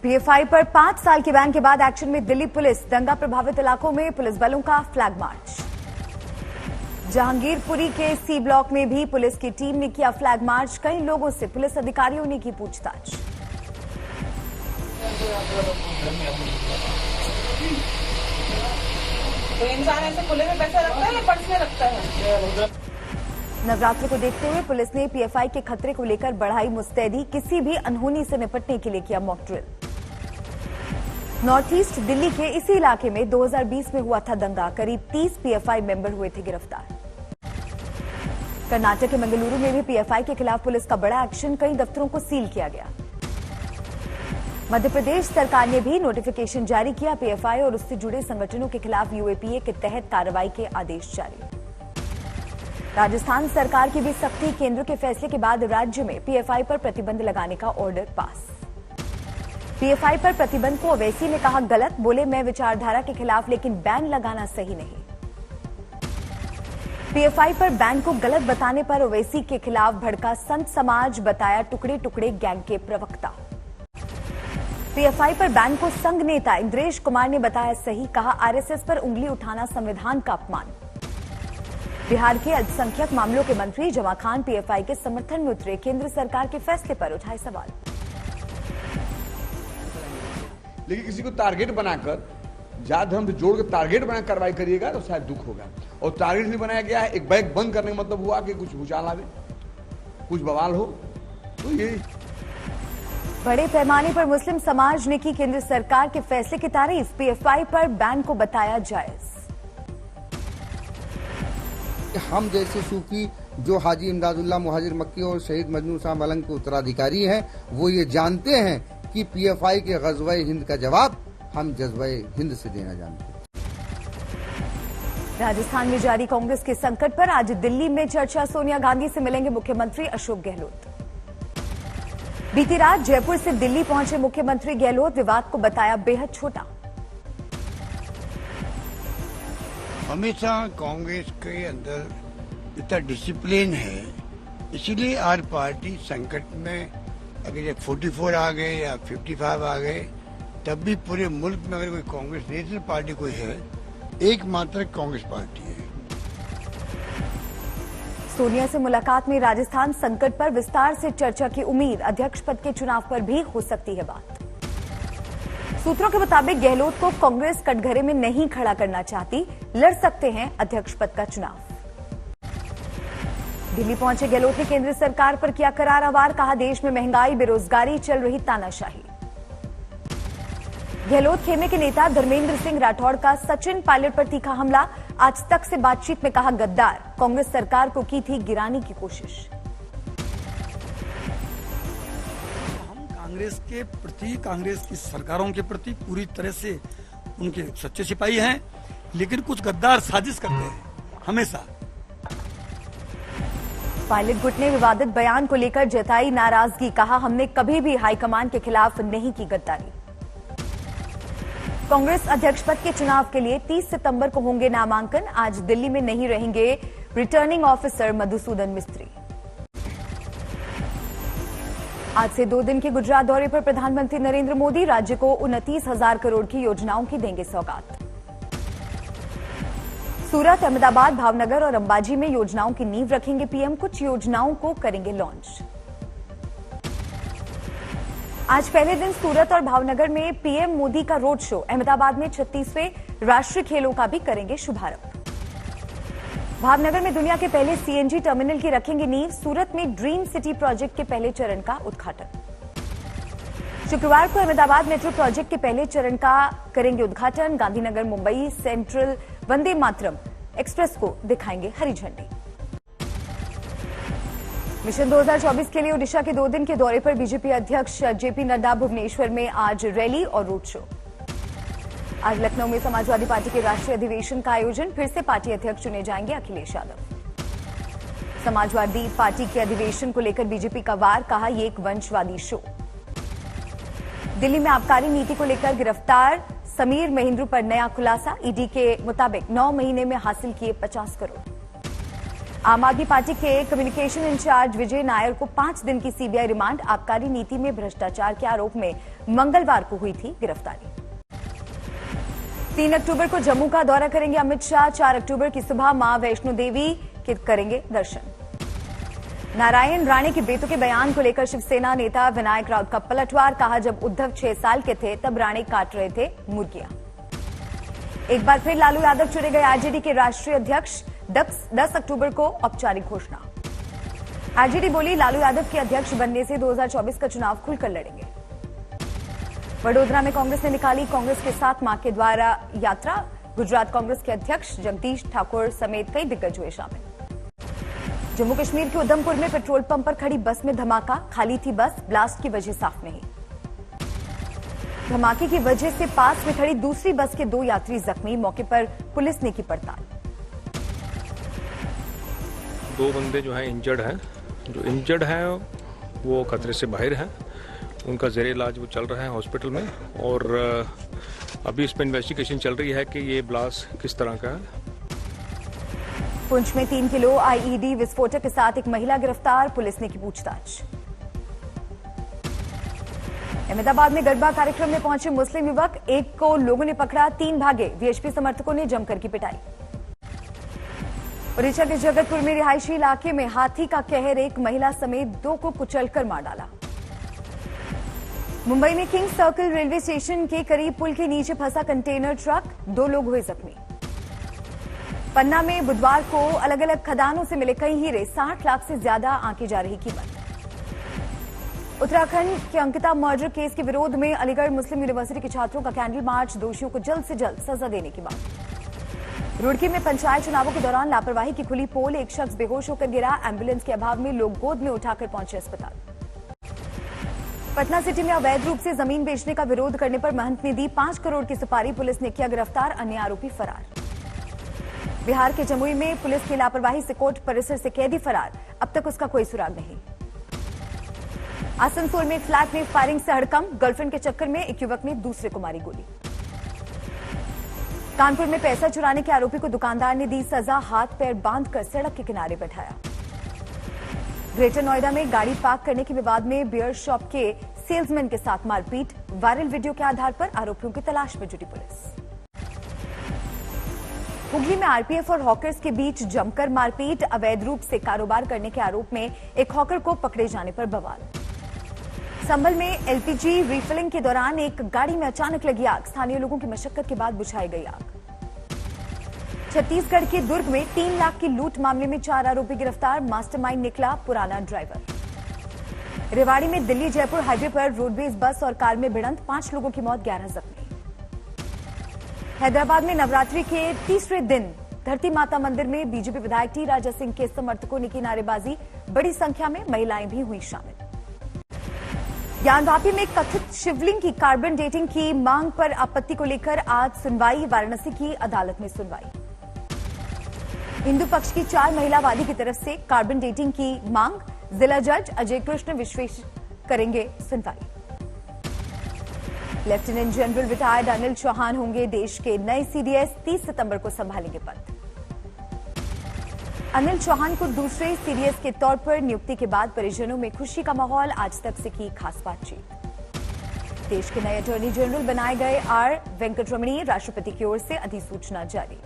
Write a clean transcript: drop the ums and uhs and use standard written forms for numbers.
PFI पर 5 साल के बैन के बाद एक्शन में दिल्ली पुलिस। दंगा प्रभावित इलाकों में पुलिस बलों का फ्लैग मार्च। जहांगीरपुरी के सी ब्लॉक में भी पुलिस की टीम ने किया फ्लैग मार्च। कई लोगों से पुलिस अधिकारियों ने की पूछताछ। तो इंसान ऐसे खुले में पैसा रखता है या पर्स में रखता है? नवरात्र को देखते हुए पुलिस ने पीएफआई के खतरे को लेकर बढ़ाई मुस्तैदी। किसी भी अनहोनी से निपटने के लिए किया mock drill. North east Delhi के इसी इलाके में 2020 में हुआ था दंगा। करीब 30 पीएफआई मेंबर हुए थे गिरफ्तार। कर्नाटक के मंगलुरु में भी पीएफआई के खिलाफ पुलिस का बड़ा एक्शन। कई दफ्तरों को सील किया गया। मध्य प्रदेश सरकार ने भी नोटिफिकेशन जारी किया। पीएफआई और उससे जुड़े संगठनों के खिलाफ यूएपीए के तहत कार्रवाई के आदेश जारी। राजस्थान सरकार की भी सख्ती। केंद्र के फैसले के बाद राज्य में पीएफआई पर प्रतिबंध लगाने का ऑर्डर पास। पीएफआई पर प्रतिबंध को ओवैसी ने कहा गलत। बोले मैं विचारधारा के खिलाफ, लेकिन बैन लगाना सही नहीं। पीएफआई पर बैन को गलत बताने पर ओवैसी के खिलाफ भड़का संत समाज। बताया टुकड़े टुकड़े गैंग के प्रवक्ता। पीएफआई पर बैन को संघ नेता इंद्रेश कुमार ने बताया सही। कहा आरएसएस पर उंगली उठाना संविधान का अपमान। बिहार के अल्पसंख्यक मामलों के मंत्री जमा खान पीएफआई के समर्थन में उतरे। केंद्र सरकार के फैसले पर उठाए सवाल। लेकिन किसी को टारगेट बनाकर, जात धर्म से जोड़कर टारगेट बनाकर कार्रवाई करिएगा तो शायद दुख होगा। और टारगेट नहीं बनाया गया है। एक बैग बंद करने का मतलब हुआ कि कुछ भूचाल आवे, कुछ बवाल हो। तो ये बड़े पैमाने पर मुस्लिम समाज ने की केंद्र सरकार के फैसले की तारीफ। पीएफआई पर बैन को बताया जायज। हम जैसे सूफी जो हाजी इमदादुल्लाह मुहाजिर मक्की और शहीद मजनू शाह मलंग के उत्तराधिकारी हैं, वो ये जानते हैं कि पीएफआई के ग़ज़वा-ए हिंद का जवाब हम जज़्बा-ए हिंद से देना जानते हैं। राजस्थान में जारी कांग्रेस के संकट पर आज दिल्ली में चर्चा। सोनिया गांधी से मिलेंगे मुख्यमंत्री अशोक गहलोत। बीती रात जयपुर से दिल्ली पहुंचे मुख्यमंत्री गहलोत। विवाद को बताया बेहद छोटा। हमेशा कांग्रेस के अंदर इतना डिसिप्लिन है, इसीलिए आज पार्टी संकट में, अगर ये 44 आ गए या 55 आ गए, तब भी पूरे मुल्क में अगर कोई कांग्रेस नेशनल पार्टी कोई है, एकमात्र कांग्रेस पार्टी है। सोनिया से मुलाकात में राजस्थान संकट पर विस्तार से चर्चा की उम्मीद। अध्यक्ष पद के चुनाव पर भी हो सकती है बात। सूत्रों के मुताबिक गहलोत को कांग्रेस कटघरे में नहीं खड़ा करना चाहती। लड़ सकते हैं अध्यक्ष पद का चुनाव। दिल्ली पहुंचे गहलोत ने केंद्र सरकार पर किया करारा वार। कहा देश में महंगाई, बेरोजगारी, चल रही तानाशाही। गहलोत खेमे के नेता धर्मेंद्र सिंह राठौड़ का सचिन पायलट पर तीखा हमला। आज तक से बातचीत में कहा गद्दार। कांग्रेस सरकार को की थी गिराने की कोशिश। कांग्रेस के प्रति, कांग्रेस की सरकारों के प्रति पूरी तरह से उनके सच्चे सिपाही हैं, लेकिन कुछ गद्दार साजिश करते हैं हमेशा। पायलट गुट ने विवादित बयान को लेकर जताई नाराजगी। कहा हमने कभी भी हाईकमान के खिलाफ नहीं की गद्दारी। कांग्रेस अध्यक्ष पद के चुनाव के लिए 30 सितंबर को होंगे नामांकन। आज दिल्ली में नहीं रहेंगे रिटर्निंग ऑफिसर मधुसूदन मिस्त्री। आज से 2 दिन के गुजरात दौरे पर प्रधानमंत्री नरेंद्र मोदी। राज्य को 29,000 करोड़ की योजनाओं की देंगे सौगात। सूरत, अहमदाबाद, भावनगर और अंबाजी में योजनाओं की नींव रखेंगे पीएम। कुछ योजनाओं को करेंगे लॉन्च। आज पहले दिन सूरत और भावनगर में पीएम मोदी का रोड शो। अहमदाबाद में 36वें राष्ट्रीय खेलों का भी करेंगे शुभारंभ। भावनगर में दुनिया के पहले सीएनजी टर्मिनल की रखेंगे नींव। सूरत में ड्रीम सिटी प्रोजेक्ट के पहले चरण का उद्घाटन। शुक्रवार को अहमदाबाद मेट्रो प्रोजेक्ट के पहले चरण का करेंगे उद्घाटन। गांधीनगर मुंबई सेंट्रल वंदे मातरम एक्सप्रेस को दिखाएंगे हरी झंडी। मिशन 2024 के लिए ओडिशा के 2 दिन के दौरे पर बीजेपी अध्यक्ष जेपी नड्डा। भुवनेश्वर में आज रैली और रोड शो। आज लखनऊ में समाजवादी पार्टी के राष्ट्रीय अधिवेशन का आयोजन। फिर से पार्टी अध्यक्ष चुने जाएंगे अखिलेश यादव। समाजवादी पार्टी के अधिवेशन को लेकर बीजेपी का वार। कहा यह एक वंशवादी शो। दिल्ली में आबकारी नीति को लेकर गिरफ्तार समीर महेंद्र पर नया खुलासा। ईडी के मुताबिक 9 महीने में हासिल किए 50 करोड़। आम आदमी पार्टी के कम्युनिकेशन इंचार्ज विजय नायर को 5 दिन की सीबीआई रिमांड। आबकारी नीति में भ्रष्टाचार के आरोप में मंगलवार को हुई थी गिरफ्तारी। 3 अक्टूबर को जम्मू का दौरा करेंगे अमित शाह। 4 अक्टूबर की सुबह मां वैष्णो देवी के करेंगे दर्शन। नारायण राणे के बेटों के बयान को लेकर शिवसेना नेता विनायक राउत का पलटवार। कहा, जब उद्धव 6 साल के थे तब राणे काट रहे थे मुर्गियां। एक बार फिर लालू यादव चुने गए आरजेडी के राष्ट्रीय अध्यक्ष। 10 अक्टूबर को औपचारिक घोषणा। आरजेडी बोली, लालू यादव के अध्यक्ष बनने से 2024 का चुनाव खुलकर लड़ेंगे। वडोदरा में कांग्रेस ने निकाली कांग्रेस के साथ मां के द्वारा यात्रा। गुजरात कांग्रेस के अध्यक्ष जगदीश ठाकुर समेत कई दिग्गज हुए शामिल। जम्मू कश्मीर के उधमपुर में पेट्रोल पंप पर खड़ी बस में धमाका। खाली थी बस, ब्लास्ट की वजह साफ नहीं। धमाके की वजह से पास में खड़ी दूसरी बस के 2 यात्री जख्मी। मौके पर पुलिस ने की पड़ताल। 2 बंदे जो है इंजर्ड हैं। जो इंजर्ड हैं वो खतरे से बाहर हैं। उनका ज़ेरे इलाज वो चल रहा है हॉस्पिटल में। और अभी इस पर इन्वेस्टिगेशन चल रही है कि ये ब्लास्ट किस तरह का है। पुंछ में 3 किलो आईईडी विस्फोटक के साथ एक महिला गिरफ्तार। पुलिस ने की पूछताछ। अहमदाबाद में गरबा कार्यक्रम में पहुंचे मुस्लिम युवक। एक को लोगों ने पकड़ा, 3 भागे। वीएचपी समर्थकों ने जमकर की पिटाई। ओडिशा के जगतपुर में रिहायशी इलाके में हाथी का कहर। एक महिला समेत 2 को कुचलकर मार डाला। मुंबई में किंग सर्कल रेलवे स्टेशन के करीब पुल के नीचे फंसा कंटेनर ट्रक। 2 लोग हुए जख्मी। पन्ना में बुधवार को अलग अलग खदानों से मिले कई हीरे। 60 लाख से ज्यादा आंकी जा रही कीमत। उत्तराखंड के अंकिता मर्डर केस के विरोध में अलीगढ़ मुस्लिम यूनिवर्सिटी के छात्रों का कैंडल मार्च। दोषियों को जल्द से जल्द सजा देने की मांग। रुड़की में पंचायत चुनावों के दौरान लापरवाही की खुली पोल। एक शख्स बेहोश होकर गिरा। एम्बुलेंस के अभाव में लोग गोद में उठाकर पहुंचे अस्पताल। पटना सिटी में अवैध रूप से जमीन बेचने का विरोध करने पर महंत ने दी 5 करोड़ की सुपारी। पुलिस ने किया गिरफ्तार, अन्य आरोपी फरार। बिहार के जमुई में पुलिस की लापरवाही से कोर्ट परिसर से कैदी फरार। अब तक उसका कोई सुराग नहीं। आसनसोल में फ्लैट में फायरिंग से हड़कंप। गर्लफ्रेंड के चक्कर में एक युवक ने दूसरे को मारी गोली। कानपुर में पैसा चुराने के आरोपी को दुकानदार ने दी सजा। हाथ पैर बांधकर सड़क के किनारे बैठाया। ग्रेटर नोएडा में गाड़ी पार्क करने के विवाद में बियर शॉप के सेल्समैन के साथ मारपीट। वायरल वीडियो के आधार पर आरोपियों की तलाश में जुटी पुलिस। हुगली में आरपीएफ और हॉकर्स के बीच जमकर मारपीट। अवैध रूप से कारोबार करने के आरोप में एक हॉकर को पकड़े जाने पर बवाल। संभल में एलपीजी रिफिलिंग के दौरान एक गाड़ी में अचानक लगी आग। स्थानीय लोगों की मशक्कत के बाद बुझाई गई आग। छत्तीसगढ़ के दुर्ग में 3 लाख की लूट मामले में 4 आरोपी गिरफ्तार। मास्टरमाइंड निकला पुराना ड्राइवर। रेवाड़ी में दिल्ली जयपुर हाईवे पर रोडवेज बस और कार में भिड़ंत। 5 लोगों की मौत, 11 जख्मी। हैदराबाद में नवरात्रि के तीसरे दिन धरती माता मंदिर में बीजेपी विधायक टी राजा सिंह के समर्थकों ने की नारेबाजी। बड़ी संख्या में महिलाएं भी हुई शामिल। ज्ञानवापी में कथित शिवलिंग की कार्बन डेटिंग की मांग पर आपत्ति को लेकर आज सुनवाई। वाराणसी की अदालत में सुनवाई। हिंदू पक्ष की 4 महिलावादी की तरफ से कार्बन डेटिंग की मांग। जिला जज अजय कृष्ण विश्वेश करेंगे सुनवाई। Lieutenant general retired Anil Chauhan होंगे देश के नए सीडीएस। 30 सितंबर को संभालेंगे पद। अनिल चौहान को दूसरे सीडीएस के तौर पर नियुक्ति के बाद परिजनों में खुशी का माहौल। आज तक से की खास बातचीत। देश के नए अटॉर्नी जनरल बनाए गए आर वेंकटरमणी। राष्ट्रपति की ओर से अधिसूचना जारी।